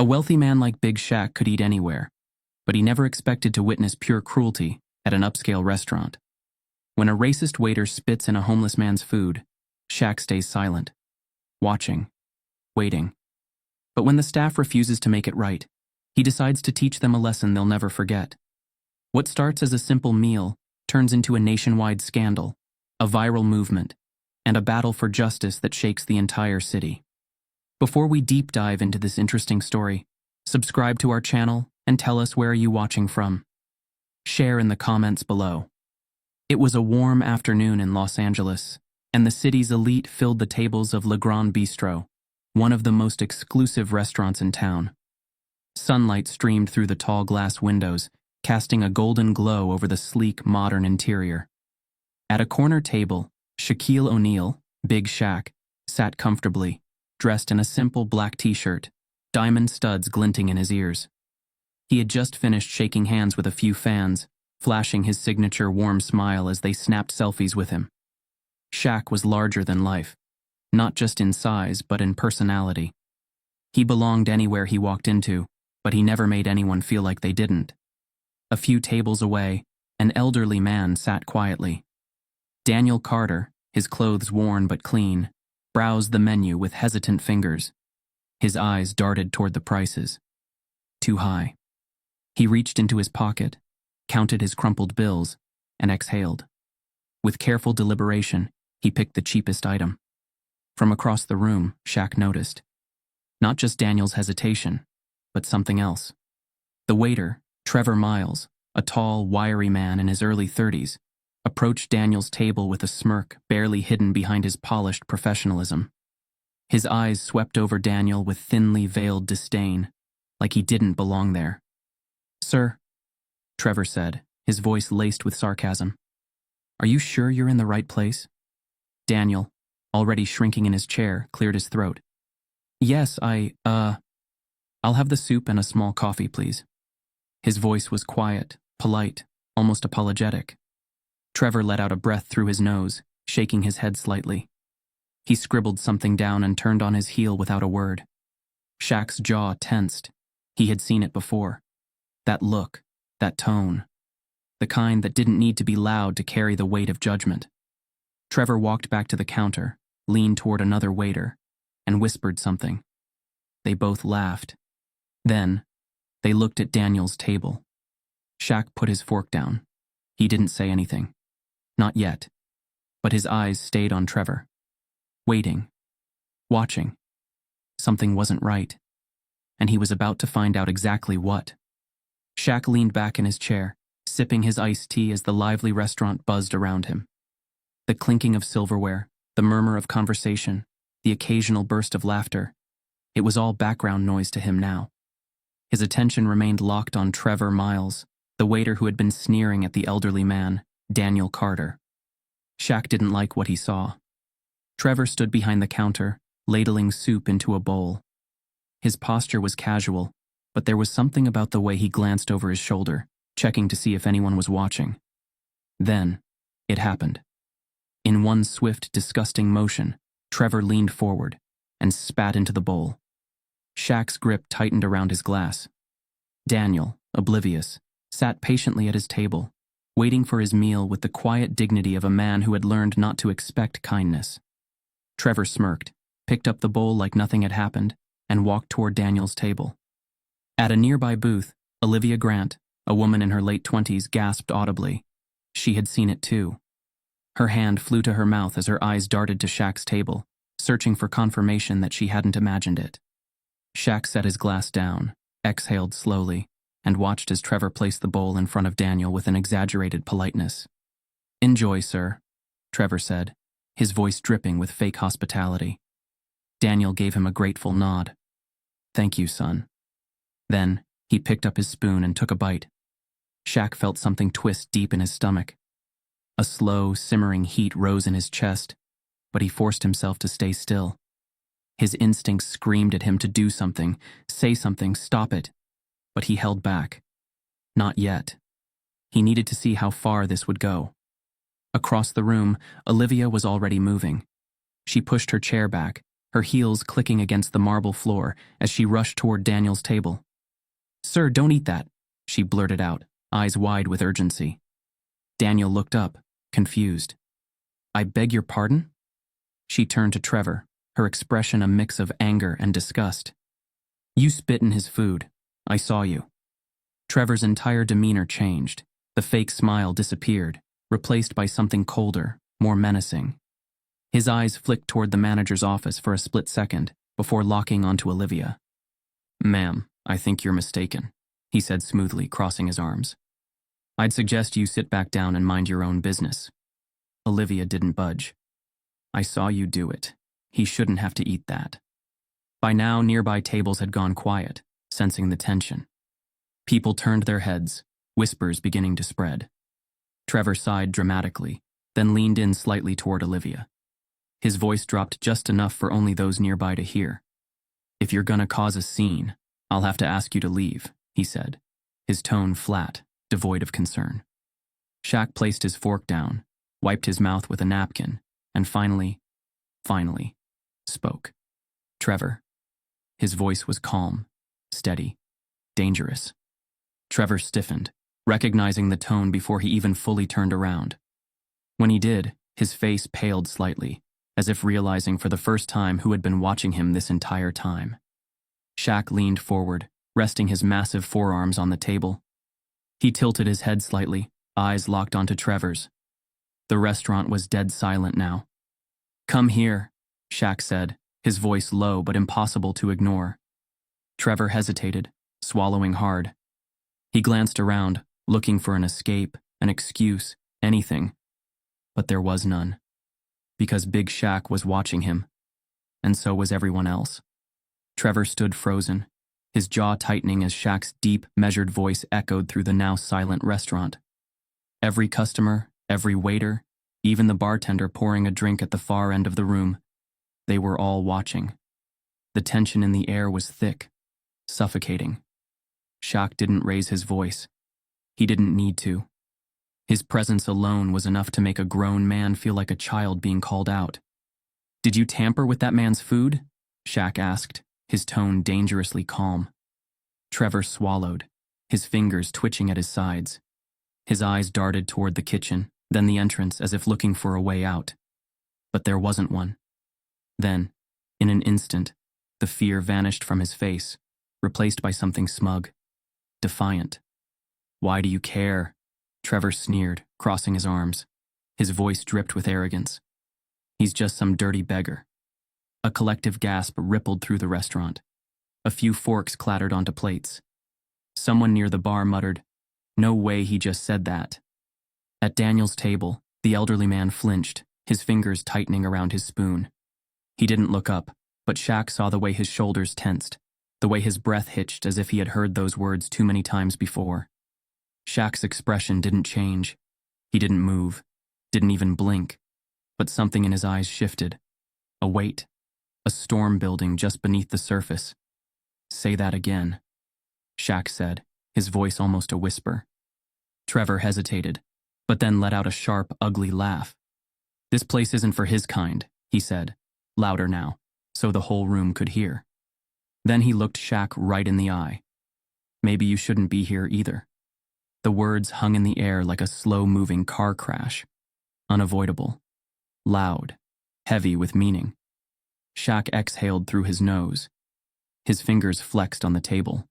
A wealthy man like Big Shaq could eat anywhere, but he never expected to witness pure cruelty at an upscale restaurant. When a racist waiter spits in a homeless man's food, Shaq stays silent, watching, waiting. But when the staff refuses to make it right, he decides to teach them a lesson they'll never forget. What starts as a simple meal turns into a nationwide scandal, a viral movement, and a battle for justice that shakes the entire city. Before we deep dive into this interesting story, subscribe to our channel and tell us where are you watching from. Share in the comments below. It was a warm afternoon in Los Angeles, and the city's elite filled the tables of Le Grand Bistro, one of the most exclusive restaurants in town. Sunlight streamed through the tall glass windows, casting a golden glow over the sleek, modern interior. At a corner table, Shaquille O'Neal, Big Shaq, sat comfortably, dressed in a simple black t-shirt, diamond studs glinting in his ears. He had just finished shaking hands with a few fans, flashing his signature warm smile as they snapped selfies with him. Shaq was larger than life, not just in size but in personality. He belonged anywhere he walked into, but he never made anyone feel like they didn't. A few tables away, an elderly man sat quietly. Daniel Carter, his clothes worn but clean, browsed the menu with hesitant fingers. His eyes darted toward the prices. Too high. He reached into his pocket, counted his crumpled bills, and exhaled. With careful deliberation, he picked the cheapest item. From across the room, Shaq noticed. Not just Daniel's hesitation, but something else. The waiter, Trevor Miles, a tall, wiry man in his early 30s, approached Daniel's table with a smirk barely hidden behind his polished professionalism. His eyes swept over Daniel with thinly veiled disdain, like he didn't belong there. "Sir," Trevor said, his voice laced with sarcasm. "Are you sure you're in the right place?" Daniel, already shrinking in his chair, cleared his throat. "Yes, I'll have the soup and a small coffee, please." His voice was quiet, polite, almost apologetic. Trevor let out a breath through his nose, shaking his head slightly. He scribbled something down and turned on his heel without a word. Shaq's jaw tensed. He had seen it before. That look, that tone. The kind that didn't need to be loud to carry the weight of judgment. Trevor walked back to the counter, leaned toward another waiter, and whispered something. They both laughed. Then, they looked at Daniel's table. Shaq put his fork down. He didn't say anything. Not yet. But his eyes stayed on Trevor. Waiting. Watching. Something wasn't right. And he was about to find out exactly what. Shaq leaned back in his chair, sipping his iced tea as the lively restaurant buzzed around him. The clinking of silverware, the murmur of conversation, the occasional burst of laughter. It was all background noise to him now. His attention remained locked on Trevor Miles, the waiter who had been sneering at the elderly man, Daniel Carter. Shaq didn't like what he saw. Trevor stood behind the counter, ladling soup into a bowl. His posture was casual, but there was something about the way he glanced over his shoulder, checking to see if anyone was watching. Then, it happened. In one swift, disgusting motion, Trevor leaned forward and spat into the bowl. Shaq's grip tightened around his glass. Daniel, oblivious, sat patiently at his table, waiting for his meal with the quiet dignity of a man who had learned not to expect kindness. Trevor smirked, picked up the bowl like nothing had happened, and walked toward Daniel's table. At a nearby booth, Olivia Grant, a woman in her late 20s, gasped audibly. She had seen it too. Her hand flew to her mouth as her eyes darted to Shaq's table, searching for confirmation that she hadn't imagined it. Shaq set his glass down, exhaled slowly, and watched as Trevor placed the bowl in front of Daniel with an exaggerated politeness. "Enjoy, sir," Trevor said, his voice dripping with fake hospitality. Daniel gave him a grateful nod. "Thank you, son." Then, he picked up his spoon and took a bite. Shaq felt something twist deep in his stomach. A slow, simmering heat rose in his chest, but he forced himself to stay still. His instincts screamed at him to do something, say something, stop it. But he held back. Not yet. He needed to see how far this would go. Across the room, Olivia was already moving. She pushed her chair back, her heels clicking against the marble floor as she rushed toward Daniel's table. "Sir, don't eat that," she blurted out, eyes wide with urgency. Daniel looked up, confused. "I beg your pardon?" She turned to Trevor, her expression a mix of anger and disgust. "You spit in his food. I saw you." Trevor's entire demeanor changed. The fake smile disappeared, replaced by something colder, more menacing. His eyes flicked toward the manager's office for a split second before locking onto Olivia. "Ma'am, I think you're mistaken," he said smoothly, crossing his arms. "I'd suggest you sit back down and mind your own business." Olivia didn't budge. "I saw you do it. He shouldn't have to eat that." By now, nearby tables had gone quiet, sensing the tension. People turned their heads, whispers beginning to spread. Trevor sighed dramatically, then leaned in slightly toward Olivia. His voice dropped just enough for only those nearby to hear. "If you're gonna cause a scene, I'll have to ask you to leave," he said, his tone flat, devoid of concern. Shaq placed his fork down, wiped his mouth with a napkin, and finally, spoke. "Trevor." His voice was calm, steady, dangerous. Trevor stiffened, recognizing the tone before he even fully turned around. When he did, his face paled slightly, as if realizing for the first time who had been watching him this entire time. Shaq leaned forward, resting his massive forearms on the table. He tilted his head slightly, eyes locked onto Trevor's. The restaurant was dead silent now. "Come here," Shaq said, his voice low but impossible to ignore. Trevor hesitated, swallowing hard. He glanced around, looking for an escape, an excuse, anything. But there was none. Because Big Shaq was watching him. And so was everyone else. Trevor stood frozen, his jaw tightening as Shaq's deep, measured voice echoed through the now silent restaurant. Every customer, every waiter, even the bartender pouring a drink at the far end of the room, they were all watching. The tension in the air was thick, suffocating. Shaq didn't raise his voice. He didn't need to. His presence alone was enough to make a grown man feel like a child being called out. "Did you tamper with that man's food?" Shaq asked, his tone dangerously calm. Trevor swallowed, his fingers twitching at his sides. His eyes darted toward the kitchen, then the entrance as if looking for a way out. But there wasn't one. Then, in an instant, the fear vanished from his face, replaced by something smug, defiant. "Why do you care?" Trevor sneered, crossing his arms. His voice dripped with arrogance. "He's just some dirty beggar." A collective gasp rippled through the restaurant. A few forks clattered onto plates. Someone near the bar muttered, "No way he just said that." At Daniel's table, the elderly man flinched, his fingers tightening around his spoon. He didn't look up, but Shaq saw the way his shoulders tensed, the way his breath hitched as if he had heard those words too many times before. Shaq's expression didn't change. He didn't move, didn't even blink, but something in his eyes shifted. A weight, a storm building just beneath the surface. "Say that again," Shaq said, his voice almost a whisper. Trevor hesitated, but then let out a sharp, ugly laugh. "This place isn't for his kind," he said, louder now, so the whole room could hear. Then he looked Shaq right in the eye. "Maybe you shouldn't be here either." The words hung in the air like a slow-moving car crash. Unavoidable. Loud. Heavy with meaning. Shaq exhaled through his nose. His fingers flexed on the table.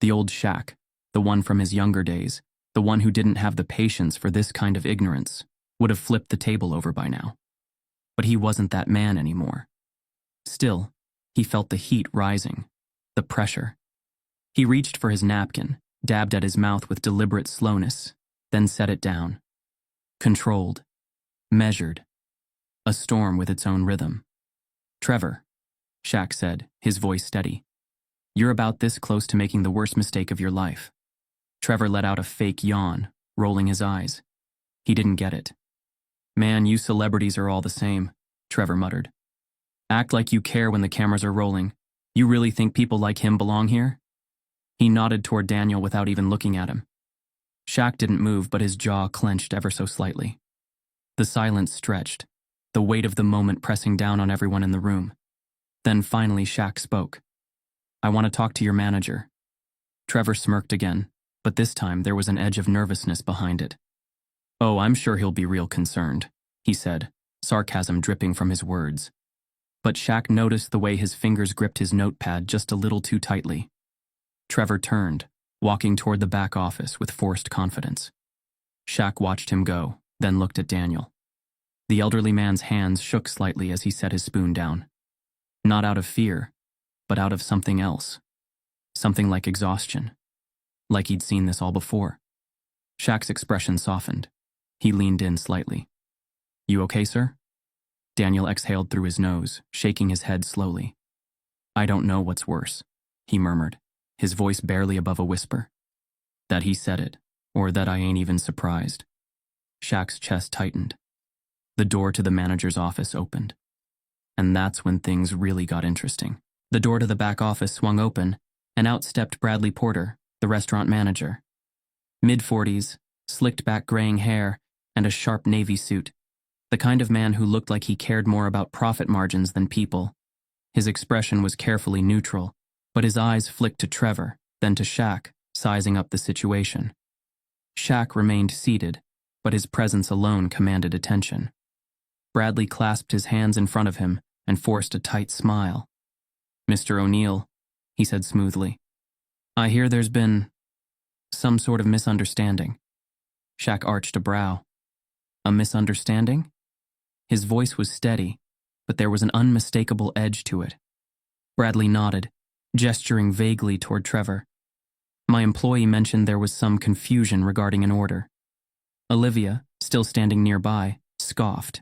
The old Shaq, the one from his younger days, the one who didn't have the patience for this kind of ignorance, would have flipped the table over by now. But he wasn't that man anymore. Still, he felt the heat rising, the pressure. He reached for his napkin, dabbed at his mouth with deliberate slowness, then set it down. Controlled. Measured. A storm with its own rhythm. "Trevor," Shaq said, his voice steady. "You're about this close to making the worst mistake of your life." Trevor let out a fake yawn, rolling his eyes. He didn't get it. "Man, you celebrities are all the same," Trevor muttered. "Act like you care when the cameras are rolling. You really think people like him belong here?" He nodded toward Daniel without even looking at him. Shaq didn't move, but his jaw clenched ever so slightly. The silence stretched, the weight of the moment pressing down on everyone in the room. Then finally Shaq spoke. "I want to talk to your manager." Trevor smirked again, but this time there was an edge of nervousness behind it. "Oh, I'm sure he'll be real concerned," he said, sarcasm dripping from his words. But Shaq noticed the way his fingers gripped his notepad just a little too tightly. Trevor turned, walking toward the back office with forced confidence. Shaq watched him go, then looked at Daniel. The elderly man's hands shook slightly as he set his spoon down. Not out of fear, but out of something else. Something like exhaustion. Like he'd seen this all before. Shaq's expression softened. He leaned in slightly. "You okay, sir?" Daniel exhaled through his nose, shaking his head slowly. "I don't know what's worse," he murmured, his voice barely above a whisper. "That he said it, or that I ain't even surprised." Shaq's chest tightened. The door to the manager's office opened. And that's when things really got interesting. The door to the back office swung open, and out stepped Bradley Porter, the restaurant manager. Mid-40s, slicked back graying hair, and a sharp navy suit. The kind of man who looked like he cared more about profit margins than people. His expression was carefully neutral, but his eyes flicked to Trevor, then to Shaq, sizing up the situation. Shaq remained seated, but his presence alone commanded attention. Bradley clasped his hands in front of him and forced a tight smile. "Mr. O'Neill," he said smoothly, "I hear there's been some sort of misunderstanding." Shaq arched a brow. "A misunderstanding?" His voice was steady, but there was an unmistakable edge to it. Bradley nodded, gesturing vaguely toward Trevor. "My employee mentioned there was some confusion regarding an order." Olivia, still standing nearby, scoffed.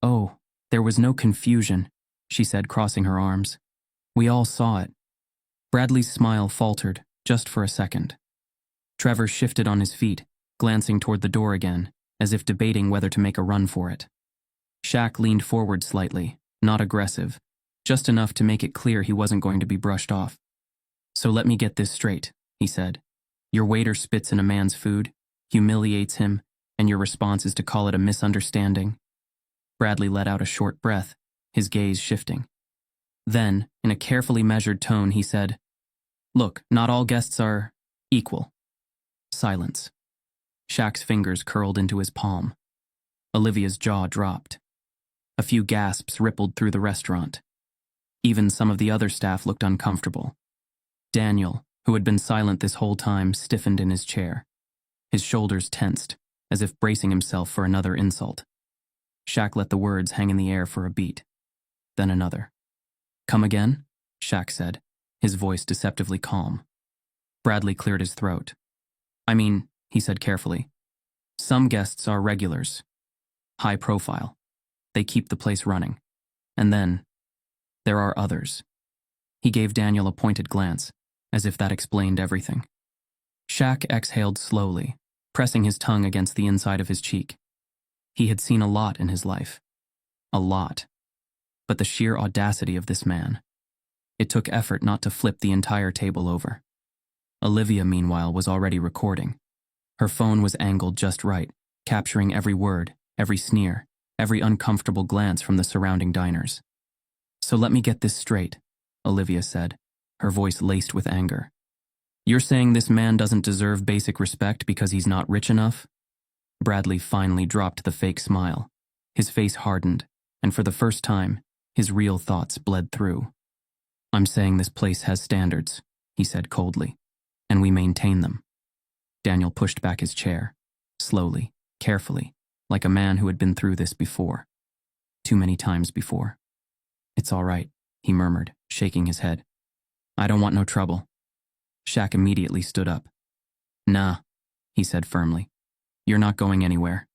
"Oh, there was no confusion," she said, crossing her arms. "We all saw it." Bradley's smile faltered, just for a second. Trevor shifted on his feet, glancing toward the door again, as if debating whether to make a run for it. Shaq leaned forward slightly, not aggressive, just enough to make it clear he wasn't going to be brushed off. "So let me get this straight," he said. "Your waiter spits in a man's food, humiliates him, and your response is to call it a misunderstanding?" Bradley let out a short breath, his gaze shifting. Then, in a carefully measured tone, he said, "Look, not all guests are equal." Silence. Shaq's fingers curled into his palm. Olivia's jaw dropped. A few gasps rippled through the restaurant. Even some of the other staff looked uncomfortable. Daniel, who had been silent this whole time, stiffened in his chair. His shoulders tensed, as if bracing himself for another insult. Shaq let the words hang in the air for a beat. Then another. "Come again?" Shaq said, his voice deceptively calm. Bradley cleared his throat. "I mean," he said carefully, "some guests are regulars. High profile. They keep the place running. And then, there are others." He gave Daniel a pointed glance, as if that explained everything. Shaq exhaled slowly, pressing his tongue against the inside of his cheek. He had seen a lot in his life. A lot. But the sheer audacity of this man. It took effort not to flip the entire table over. Olivia, meanwhile, was already recording. Her phone was angled just right, capturing every word, every sneer, every uncomfortable glance from the surrounding diners. "So let me get this straight," Olivia said, her voice laced with anger. "You're saying this man doesn't deserve basic respect because he's not rich enough?" Bradley finally dropped the fake smile. His face hardened, and for the first time, his real thoughts bled through. "I'm saying this place has standards," he said coldly, "and we maintain them." Daniel pushed back his chair, slowly, carefully, like a man who had been through this before. Too many times before. "It's all right," he murmured, shaking his head. "I don't want no trouble." Shaq immediately stood up. "Nah," he said firmly. "You're not going anywhere."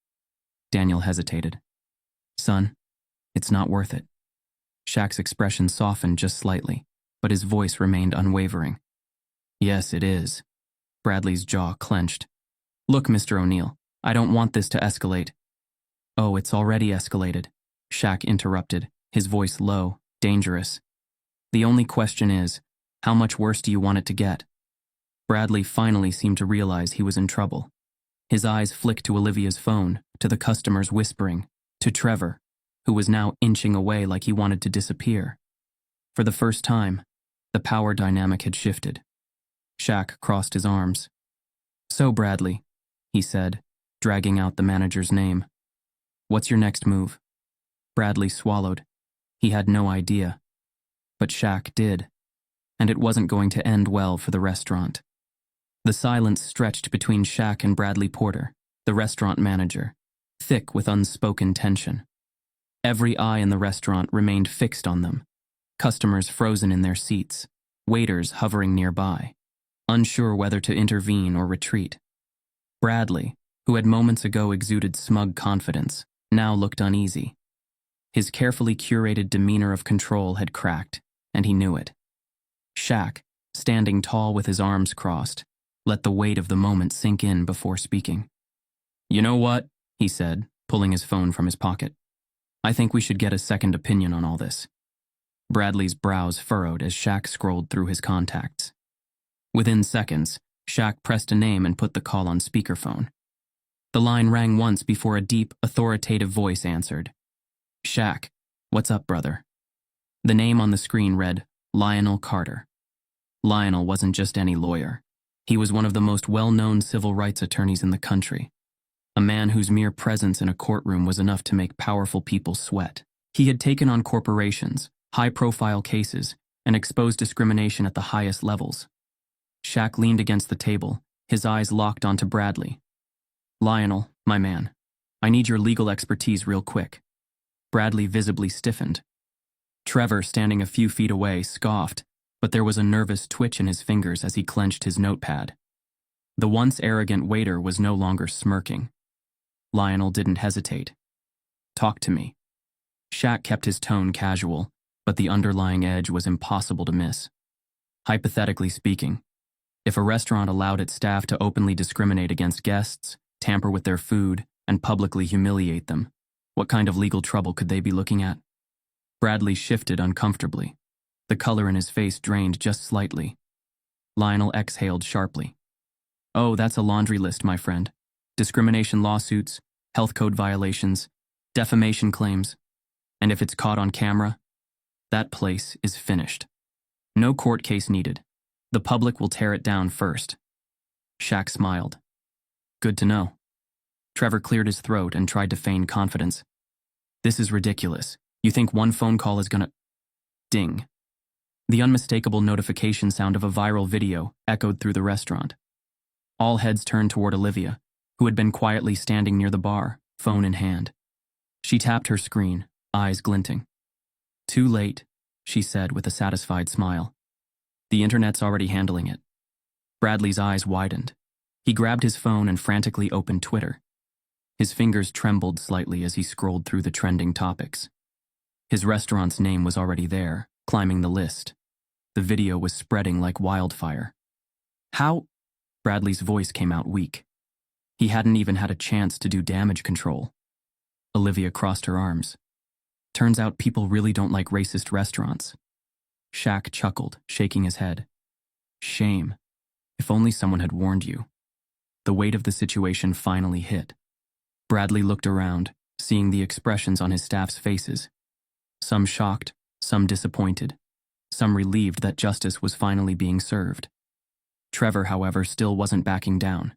Daniel hesitated. "Son, it's not worth it." Shaq's expression softened just slightly, but his voice remained unwavering. "Yes, it is." Bradley's jaw clenched. "Look, Mr. O'Neill, I don't want this to escalate." "Oh, it's already escalated," Shaq interrupted, his voice low, dangerous. "The only question is, how much worse do you want it to get?" Bradley finally seemed to realize he was in trouble. His eyes flicked to Olivia's phone, to the customers whispering, to Trevor, who was now inching away like he wanted to disappear. For the first time, the power dynamic had shifted. Shaq crossed his arms. "So, Bradley," he said, dragging out the manager's name. "What's your next move?" Bradley swallowed. He had no idea. But Shaq did, and it wasn't going to end well for the restaurant. The silence stretched between Shaq and Bradley Porter, the restaurant manager, thick with unspoken tension. Every eye in the restaurant remained fixed on them, customers frozen in their seats, waiters hovering nearby, unsure whether to intervene or retreat. Bradley, who had moments ago exuded smug confidence, now looked uneasy. His carefully curated demeanor of control had cracked, and he knew it. Shaq, standing tall with his arms crossed, let the weight of the moment sink in before speaking. "You know what?" he said, pulling his phone from his pocket. "I think we should get a second opinion on all this." Bradley's brows furrowed as Shaq scrolled through his contacts. Within seconds, Shaq pressed a name and put the call on speakerphone. The line rang once before a deep, authoritative voice answered. "Shaq, what's up, brother?" The name on the screen read Lionel Carter. Lionel wasn't just any lawyer. He was one of the most well-known civil rights attorneys in the country. A man whose mere presence in a courtroom was enough to make powerful people sweat. He had taken on corporations, high-profile cases, and exposed discrimination at the highest levels. Shaq leaned against the table, his eyes locked onto Bradley. "Lionel, my man, I need your legal expertise real quick." Bradley visibly stiffened. Trevor, standing a few feet away, scoffed, but there was a nervous twitch in his fingers as he clenched his notepad. The once arrogant waiter was no longer smirking. Lionel didn't hesitate. "Talk to me." Shaq kept his tone casual, but the underlying edge was impossible to miss. Hypothetically speaking, if a restaurant allowed its staff to openly discriminate against guests, tamper with their food, and publicly humiliate them, what kind of legal trouble could they be looking at? Bradley shifted uncomfortably. The color in his face drained just slightly. Lionel exhaled sharply. "Oh, that's a laundry list, my friend. Discrimination lawsuits, health code violations, defamation claims. And if it's caught on camera, that place is finished. No court case needed. The public will tear it down first." Shaq smiled. "Good to know." Trevor cleared his throat and tried to feign confidence. "This is ridiculous. You think one phone call is gonna—" Ding. The unmistakable notification sound of a viral video echoed through the restaurant. All heads turned toward Olivia, who had been quietly standing near the bar, phone in hand. She tapped her screen, eyes glinting. "Too late," she said with a satisfied smile. "The internet's already handling it." Bradley's eyes widened. He grabbed his phone and frantically opened Twitter. His fingers trembled slightly as he scrolled through the trending topics. His restaurant's name was already there, climbing the list. The video was spreading like wildfire. "How?" Bradley's voice came out weak. He hadn't even had a chance to do damage control. Olivia crossed her arms. "Turns out people really don't like racist restaurants." Shaq chuckled, shaking his head. "Shame. If only someone had warned you." The weight of the situation finally hit. Bradley looked around, seeing the expressions on his staff's faces. Some shocked, some disappointed, some relieved that justice was finally being served. Trevor, however, still wasn't backing down.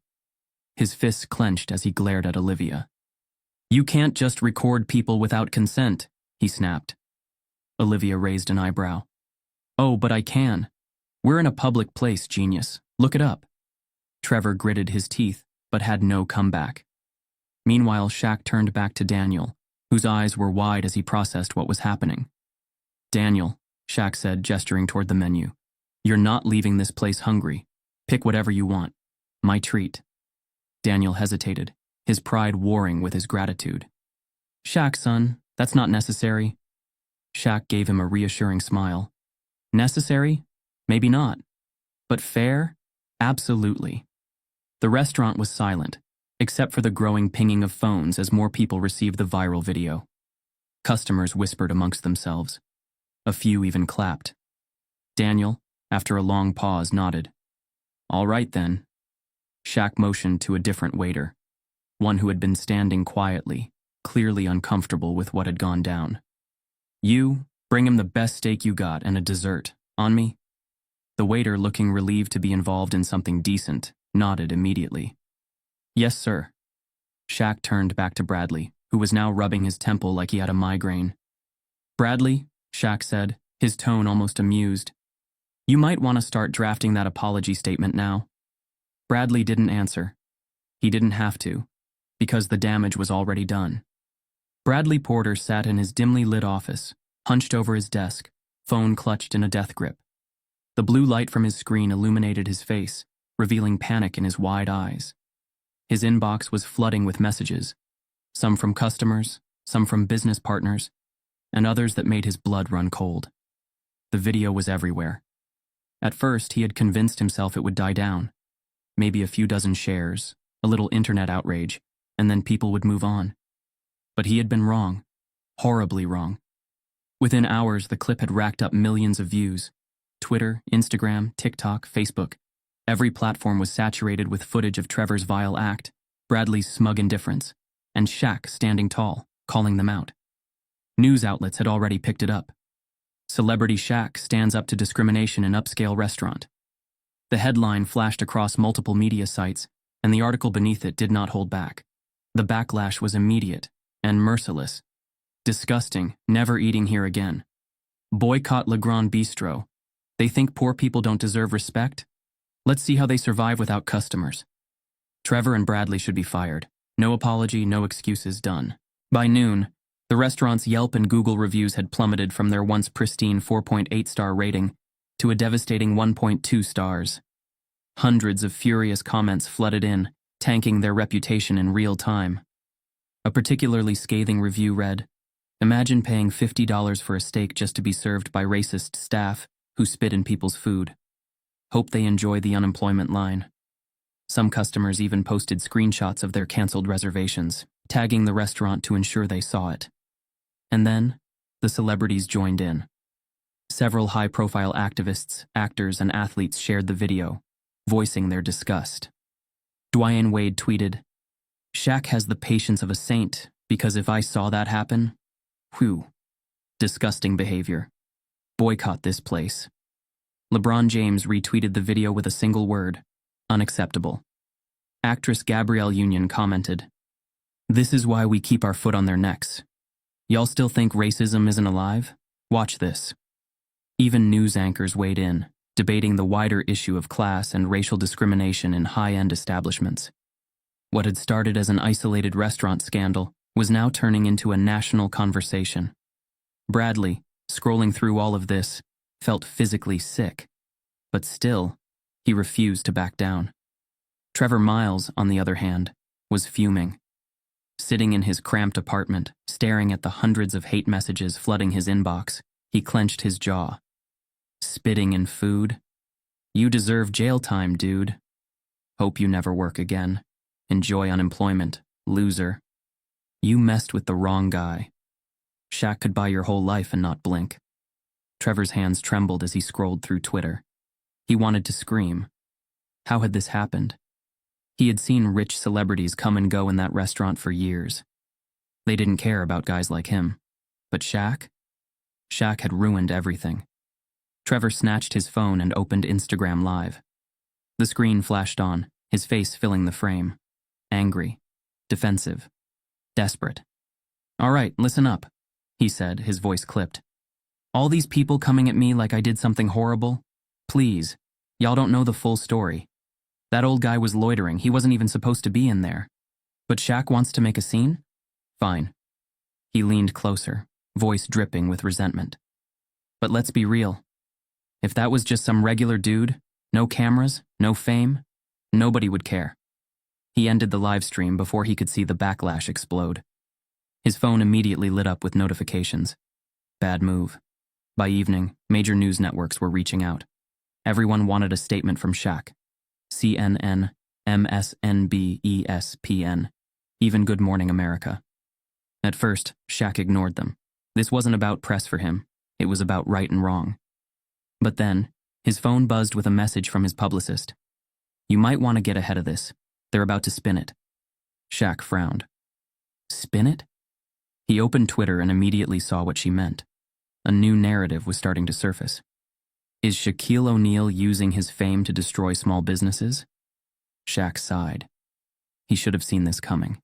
His fists clenched as he glared at Olivia. "You can't just record people without consent," he snapped. Olivia raised an eyebrow. "Oh, but I can. We're in a public place, genius. Look it up." Trevor gritted his teeth, but had no comeback. Meanwhile, Shaq turned back to Daniel, whose eyes were wide as he processed what was happening. "Daniel," Shaq said, gesturing toward the menu, "you're not leaving this place hungry. Pick whatever you want. My treat." Daniel hesitated, his pride warring with his gratitude. "Shaq, son, that's not necessary." Shaq gave him a reassuring smile. "Necessary? Maybe not. But fair? Absolutely." The restaurant was silent, except for the growing pinging of phones as more people received the viral video. Customers whispered amongst themselves. A few even clapped. Daniel, after a long pause, nodded. "All right then." Shaq motioned to a different waiter, one who had been standing quietly, clearly uncomfortable with what had gone down. "You, Bring him the best steak you got and a dessert. On me?" The waiter, looking relieved to be involved in something decent, nodded immediately. "Yes, sir." Shaq turned back to Bradley, who was now rubbing his temple like he had a migraine. "Bradley," Shaq said, his tone almost amused, "you might want to start drafting that apology statement now." Bradley didn't answer. He didn't have to, because the damage was already done. Bradley Porter sat in his dimly lit office, hunched over his desk, phone clutched in a death grip. The blue light from his screen illuminated his face, revealing panic in his wide eyes. His inbox was flooding with messages, some from customers, some from business partners, and others that made his blood run cold. The video was everywhere. At first, he had convinced himself it would die down. Maybe a few dozen shares, a little internet outrage, and then people would move on. But he had been wrong, horribly wrong. Within hours, the clip had racked up millions of views. Twitter, Instagram, TikTok, Facebook. Every platform was saturated with footage of Trevor's vile act, Bradley's smug indifference, and Shaq standing tall, calling them out. News outlets had already picked it up. Celebrity Shaq stands up to discrimination in upscale restaurant. The headline flashed across multiple media sites, and the article beneath it did not hold back. The backlash was immediate and merciless. Disgusting, never eating here again. Boycott Le Grand Bistro. They think poor people don't deserve respect? Let's see how they survive without customers. Trevor and Bradley should be fired. No apology, no excuses, done. By noon, the restaurant's Yelp and Google reviews had plummeted from their once pristine 4.8-star rating to a devastating 1.2 stars. Hundreds of furious comments flooded in, tanking their reputation in real time. A particularly scathing review read, "Imagine paying $50 for a steak just to be served by racist staff who spit in people's food. Hope they enjoy the unemployment line." Some customers even posted screenshots of their canceled reservations, tagging the restaurant to ensure they saw it. And then, the celebrities joined in. Several high-profile activists, actors, and athletes shared the video, voicing their disgust. Dwayne Wade tweeted, "Shaq has the patience of a saint, because if I saw that happen, whew. Disgusting behavior. Boycott this place." LeBron James retweeted the video with a single word, unacceptable. Actress Gabrielle Union commented, "This is why we keep our foot on their necks. Y'all still think racism isn't alive? Watch this." Even news anchors weighed in, debating the wider issue of class and racial discrimination in high-end establishments. What had started as an isolated restaurant scandal was now turning into a national conversation. Bradley, scrolling through all of this, felt physically sick. But still, he refused to back down. Trevor Miles, on the other hand, was fuming. Sitting in his cramped apartment, staring at the hundreds of hate messages flooding his inbox, he clenched his jaw. Spitting in food? You deserve jail time, dude. Hope you never work again. Enjoy unemployment, loser. You messed with the wrong guy. Shaq could buy your whole life and not blink. Trevor's hands trembled as he scrolled through Twitter. He wanted to scream. How had this happened? He had seen rich celebrities come and go in that restaurant for years. They didn't care about guys like him. But Shaq? Shaq had ruined everything. Trevor snatched his phone and opened Instagram Live. The screen flashed on, his face filling the frame. Angry, defensive, desperate. "All right, listen up," he said, his voice clipped. "All these people coming at me like I did something horrible? Please, y'all don't know the full story. That old guy was loitering, he wasn't even supposed to be in there. But Shaq wants to make a scene? Fine." He leaned closer, voice dripping with resentment. "But let's be real. If that was just some regular dude, no cameras, no fame, nobody would care." He ended the live stream before he could see the backlash explode. His phone immediately lit up with notifications. Bad move. By evening, major news networks were reaching out. Everyone wanted a statement from Shaq. CNN, MSNB, ESPN, even Good Morning America. At first, Shaq ignored them. This wasn't about press for him. It was about right and wrong. But then, his phone buzzed with a message from his publicist. "You might want to get ahead of this. They're about to spin it." Shaq frowned. Spin it? He opened Twitter and immediately saw what she meant. a new narrative was starting to surface. Is Shaquille O'Neal using his fame to destroy small businesses? Shaq sighed. He should have seen this coming.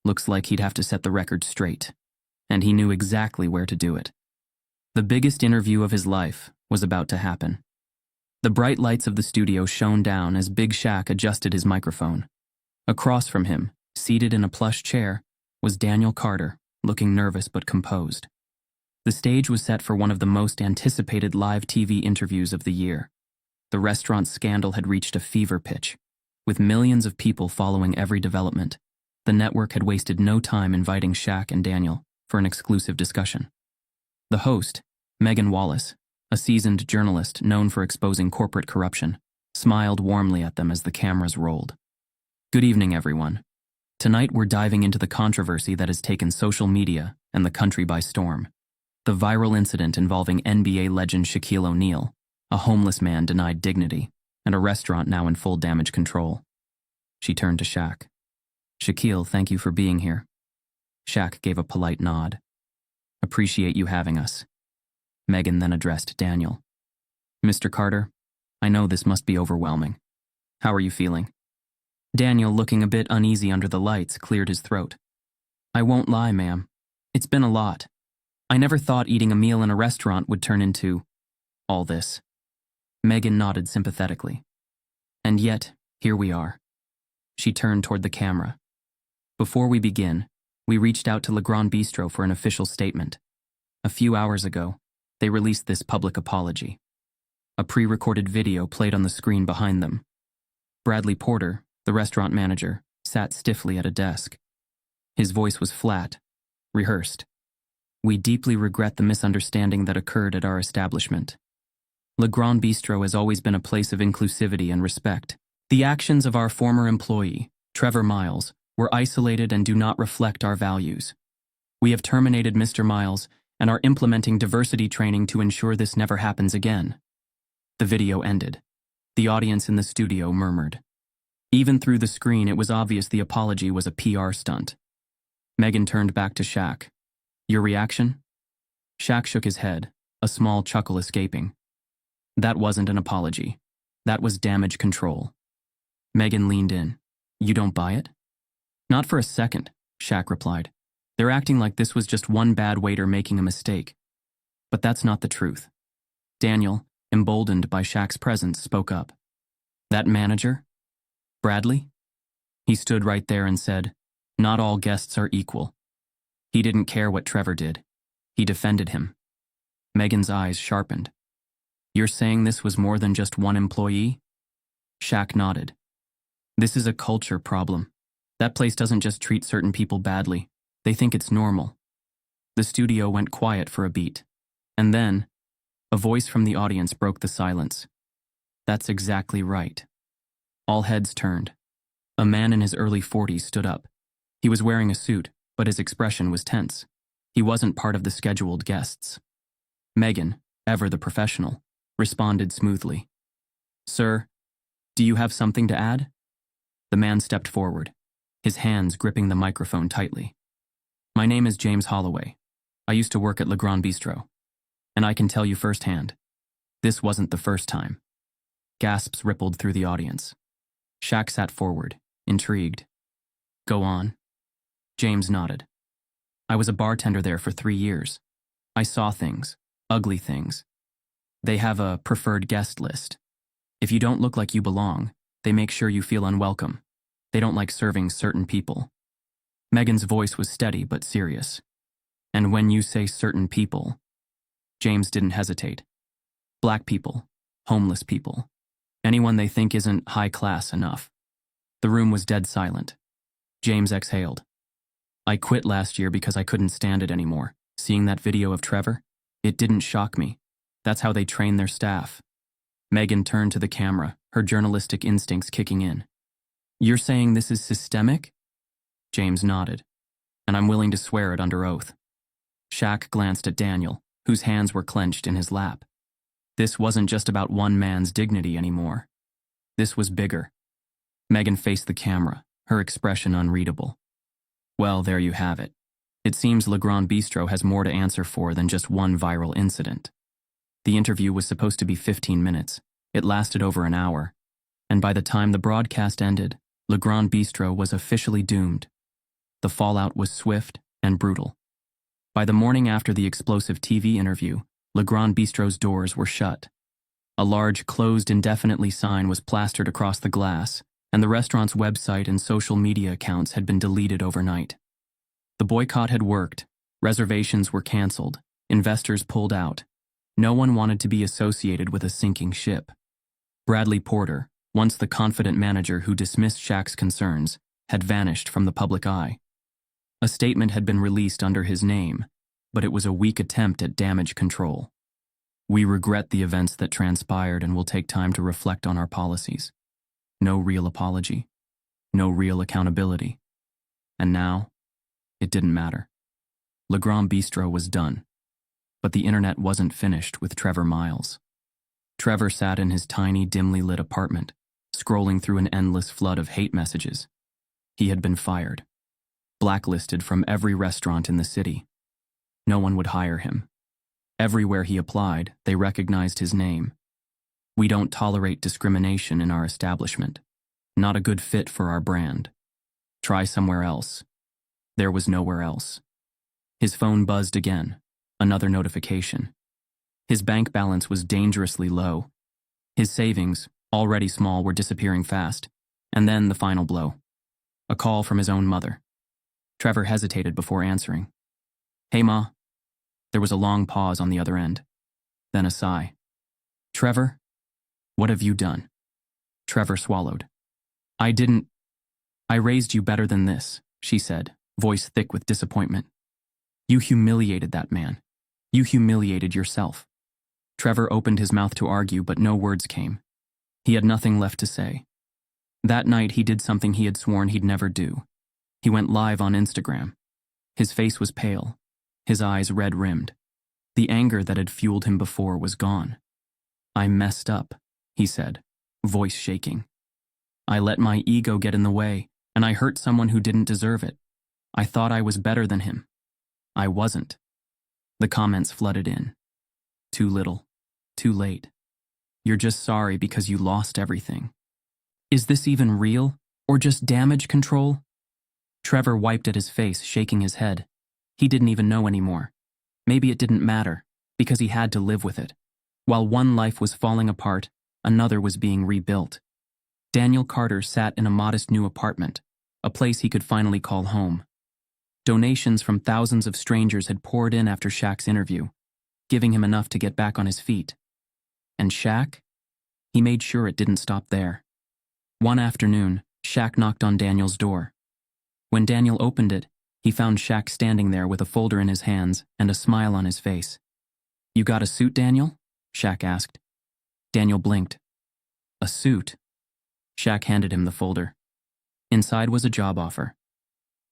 Looks like he'd have to set the record straight, and he knew exactly where to do it. The biggest interview of his life was about to happen. The bright lights of the studio shone down as Big Shaq adjusted his microphone. Across from him, seated in a plush chair, was Daniel Carter, looking nervous but composed. The stage was set for one of the most anticipated live TV interviews of the year. The restaurant scandal had reached a fever pitch. With millions of people following every development, the network had wasted no time inviting Shaq and Daniel for an exclusive discussion. The host, Megan Wallace, a seasoned journalist known for exposing corporate corruption, smiled warmly at them as the cameras rolled. Good evening, everyone. Tonight we're diving into the controversy that has taken social media and the country by storm. The viral incident involving NBA legend Shaquille O'Neal, a homeless man denied dignity, and a restaurant now in full damage control. She turned to Shaq. Shaquille, thank you for being here. Shaq gave a polite nod. Appreciate you having us. Megan then addressed Daniel. Mr. Carter, I know this must be overwhelming. How are you feeling? Daniel, looking a bit uneasy under the lights, cleared his throat. I won't lie, ma'am. It's been a lot. I never thought eating a meal in a restaurant would turn into all this. Megan nodded sympathetically. And yet, here we are. She turned toward the camera. Before we begin, we reached out to Le Grand Bistro for an official statement. A few hours ago, they released this public apology. A pre-recorded video played on the screen behind them. Bradley Porter, the restaurant manager, sat stiffly at a desk. His voice was flat, rehearsed. We deeply regret the misunderstanding that occurred at our establishment. Le Grand Bistro has always been a place of inclusivity and respect. The actions of our former employee, Trevor Miles, were isolated and do not reflect our values. We have terminated Mr. Miles and are implementing diversity training to ensure this never happens again. The video ended. The audience in the studio murmured. Even through the screen, it was obvious the apology was a PR stunt. Megan turned back to Shaq. Your reaction? Shaq shook his head, a small chuckle escaping. That wasn't an apology. That was damage control. Megan leaned in. You don't buy it? Not for a second, Shaq replied. They're acting like this was just one bad waiter making a mistake. But that's not the truth. Daniel, emboldened by Shaq's presence, spoke up. That manager? Bradley? He stood right there and said, not all guests are equal. He didn't care what Trevor did. He defended him. Megan's eyes sharpened. You're saying this was more than just one employee? Shaq nodded. This is a culture problem. That place doesn't just treat certain people badly. They think it's normal. The studio went quiet for a beat. And then, a voice from the audience broke the silence. That's exactly right. All heads turned. A man in his early 40s stood up. He was wearing a suit, but his expression was tense. He wasn't part of the scheduled guests. Megan, ever the professional, responded smoothly. Sir, do you have something to add? The man stepped forward, his hands gripping the microphone tightly. My name is James Holloway. I used to work at Le Grand Bistro. And I can tell you firsthand, this wasn't the first time. Gasps rippled through the audience. Shaq sat forward, intrigued. Go on. James nodded. I was a bartender there for 3 years. I saw things, ugly things. They have a preferred guest list. If you don't look like you belong, they make sure you feel unwelcome. They don't like serving certain people. Megan's voice was steady but serious. And when you say certain people, James didn't hesitate. Black people, homeless people, anyone they think isn't high class enough. The room was dead silent. James exhaled. I quit last year because I couldn't stand it anymore. Seeing that video of Trevor, it didn't shock me. That's how they train their staff. Megan turned to the camera, her journalistic instincts kicking in. You're saying this is systemic? James nodded. And I'm willing to swear it under oath. Shaq glanced at Daniel, whose hands were clenched in his lap. This wasn't just about one man's dignity anymore. This was bigger. Megan faced the camera, her expression unreadable. Well, there you have it. It seems Le Grand Bistro has more to answer for than just one viral incident. The interview was supposed to be 15 minutes. It lasted over an hour. And by the time the broadcast ended, Le Grand Bistro was officially doomed. The fallout was swift and brutal. By the morning after the explosive TV interview, Le Grand Bistro's doors were shut. A large closed indefinitely sign was plastered across the glass, and the restaurant's website and social media accounts had been deleted overnight. The boycott had worked. Reservations were canceled. Investors pulled out. No one wanted to be associated with a sinking ship. Bradley Porter, once the confident manager who dismissed Shaq's concerns, had vanished from the public eye. A statement had been released under his name, but it was a weak attempt at damage control. "We regret the events that transpired and will take time to reflect on our policies." No real apology. No real accountability. And now, it didn't matter. Le Grand Bistro was done. But the internet wasn't finished with Trevor Miles. Trevor sat in his tiny, dimly lit apartment, scrolling through an endless flood of hate messages. He had been fired. Blacklisted from every restaurant in the city. No one would hire him. Everywhere he applied, they recognized his name. "We don't tolerate discrimination in our establishment. Not a good fit for our brand. Try somewhere else." There was nowhere else. His phone buzzed again. Another notification. His bank balance was dangerously low. His savings, already small, were disappearing fast. And then the final blow. A call from his own mother. Trevor hesitated before answering. "Hey, Ma." There was a long pause on the other end. Then a sigh. "Trevor, what have you done?" Trevor swallowed. I raised you better than this," she said, voice thick with disappointment. "You humiliated that man. You humiliated yourself." Trevor opened his mouth to argue, but no words came. He had nothing left to say. That night he did something he had sworn he'd never do. He went live on Instagram. His face was pale, his eyes red-rimmed. The anger that had fueled him before was gone. "I messed up," he said, voice shaking. "I let my ego get in the way, and I hurt someone who didn't deserve it. I thought I was better than him. I wasn't." The comments flooded in. "Too little. Too late. You're just sorry because you lost everything. Is this even real, or just damage control?" Trevor wiped at his face, shaking his head. He didn't even know anymore. Maybe it didn't matter, because he had to live with it. While one life was falling apart, another was being rebuilt. Daniel Carter sat in a modest new apartment, a place he could finally call home. Donations from thousands of strangers had poured in after Shaq's interview, giving him enough to get back on his feet. And Shaq? He made sure it didn't stop there. One afternoon, Shaq knocked on Daniel's door. When Daniel opened it, he found Shaq standing there with a folder in his hands and a smile on his face. "You got a suit, Daniel?" Shaq asked. Daniel blinked. "A suit?" Shaq handed him the folder. Inside was a job offer.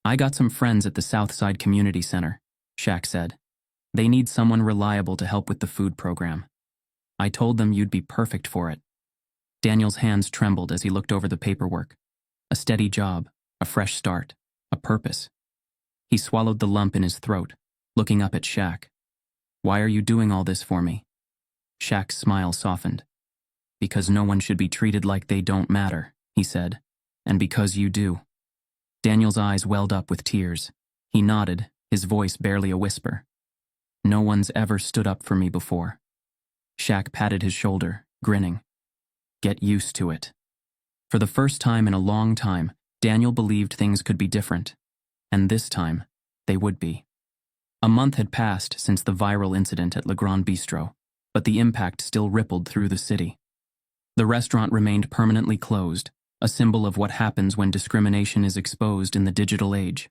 "I got some friends at the Southside Community Center," Shaq said. "They need someone reliable to help with the food program. I told them you'd be perfect for it." Daniel's hands trembled as he looked over the paperwork. A steady job, a fresh start, a purpose. He swallowed the lump in his throat, looking up at Shaq. "Why are you doing all this for me?" Shaq's smile softened. "Because no one should be treated like they don't matter," he said. "And because you do." Daniel's eyes welled up with tears. He nodded, his voice barely a whisper. "No one's ever stood up for me before." Shaq patted his shoulder, grinning. "Get used to it." For the first time in a long time, Daniel believed things could be different. And this time, they would be. A month had passed since the viral incident at Le Grand Bistro, but the impact still rippled through the city. The restaurant remained permanently closed, a symbol of what happens when discrimination is exposed in the digital age.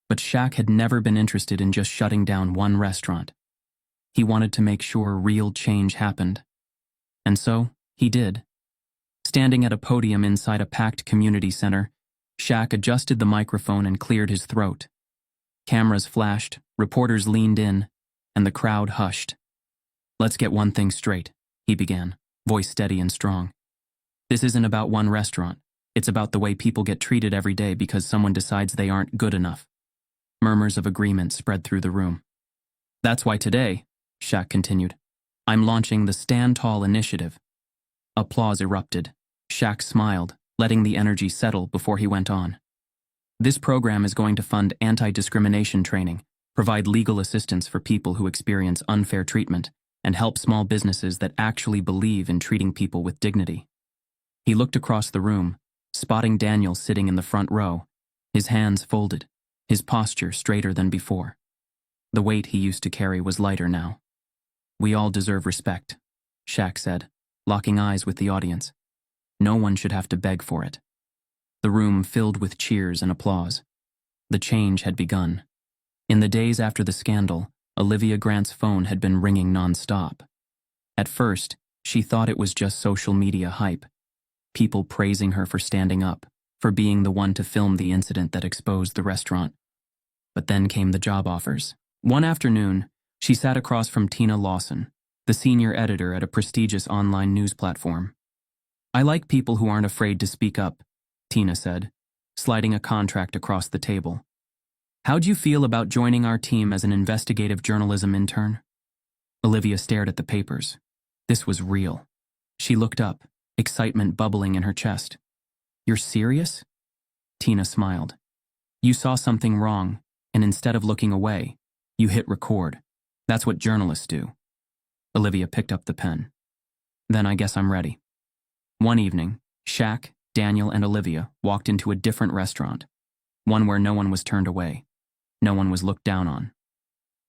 But Shaq had never been interested in just shutting down one restaurant. He wanted to make sure real change happened. And so, he did. Standing at a podium inside a packed community center, Shaq adjusted the microphone and cleared his throat. Cameras flashed, reporters leaned in, and the crowd hushed. "Let's get one thing straight," he began, voice steady and strong. "This isn't about one restaurant. It's about the way people get treated every day because someone decides they aren't good enough. Murmurs of agreement spread through the room. That's why today, Shaq continued, I'm launching the Stand Tall initiative. Applause erupted. Shaq smiled, letting the energy settle before he went on. This program is going to fund anti-discrimination training, provide legal assistance for people who experience unfair treatment, and help small businesses that actually believe in treating people with dignity. He looked across the room, spotting Daniel sitting in the front row, his hands folded, his posture straighter than before. The weight he used to carry was lighter now. We all deserve respect, Shaq said, locking eyes with the audience. No one should have to beg for it. The room filled with cheers and applause. The change had begun. In the days after the scandal, Olivia Grant's phone had been ringing nonstop. At first, she thought it was just social media hype. People praising her for standing up, for being the one to film the incident that exposed the restaurant. But then came the job offers. One afternoon, she sat across from Tina Lawson, the senior editor at a prestigious online news platform. I like people who aren't afraid to speak up, Tina said, sliding a contract across the table. How'd you feel about joining our team as an investigative journalism intern? Olivia stared at the papers. This was real. She looked up, excitement bubbling in her chest. You're serious? Tina smiled. You saw something wrong, and instead of looking away, you hit record. That's what journalists do. Olivia picked up the pen. Then I guess I'm ready. One evening, Shaq, Daniel, and Olivia walked into a different restaurant, one where no one was turned away. No one was looked down on.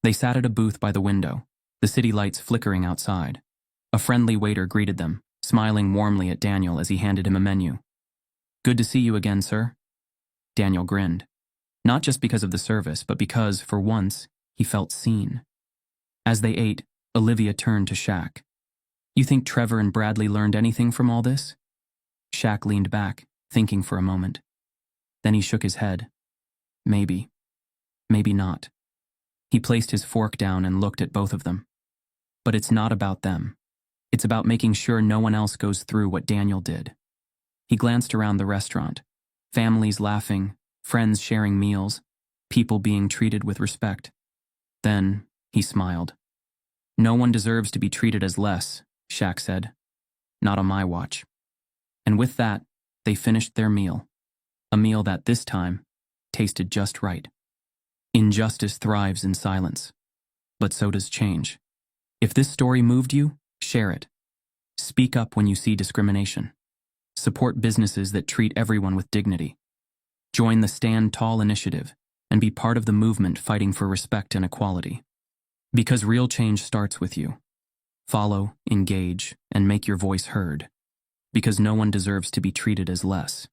They sat at a booth by the window, the city lights flickering outside. A friendly waiter greeted them, smiling warmly at Daniel as he handed him a menu. Good to see you again, sir. Daniel grinned, not just because of the service, but because, for once, he felt seen. As they ate, Olivia turned to Shaq. You think Trevor and Bradley learned anything from all this? Shaq leaned back, thinking for a moment. Then he shook his head. Maybe. Maybe not. He placed his fork down and looked at both of them. But it's not about them. It's about making sure no one else goes through what Daniel did. He glanced around the restaurant. Families laughing, friends sharing meals, people being treated with respect. Then, he smiled. No one deserves to be treated as less, Shaq said. Not on my watch. And with that, they finished their meal. A meal that, this time, tasted just right. Injustice thrives in silence. But so does change. If this story moved you, share it. Speak up when you see discrimination. Support businesses that treat everyone with dignity. Join the Stand Tall initiative and be part of the movement fighting for respect and equality. Because real change starts with you. Follow, engage, and make your voice heard. Because no one deserves to be treated as less.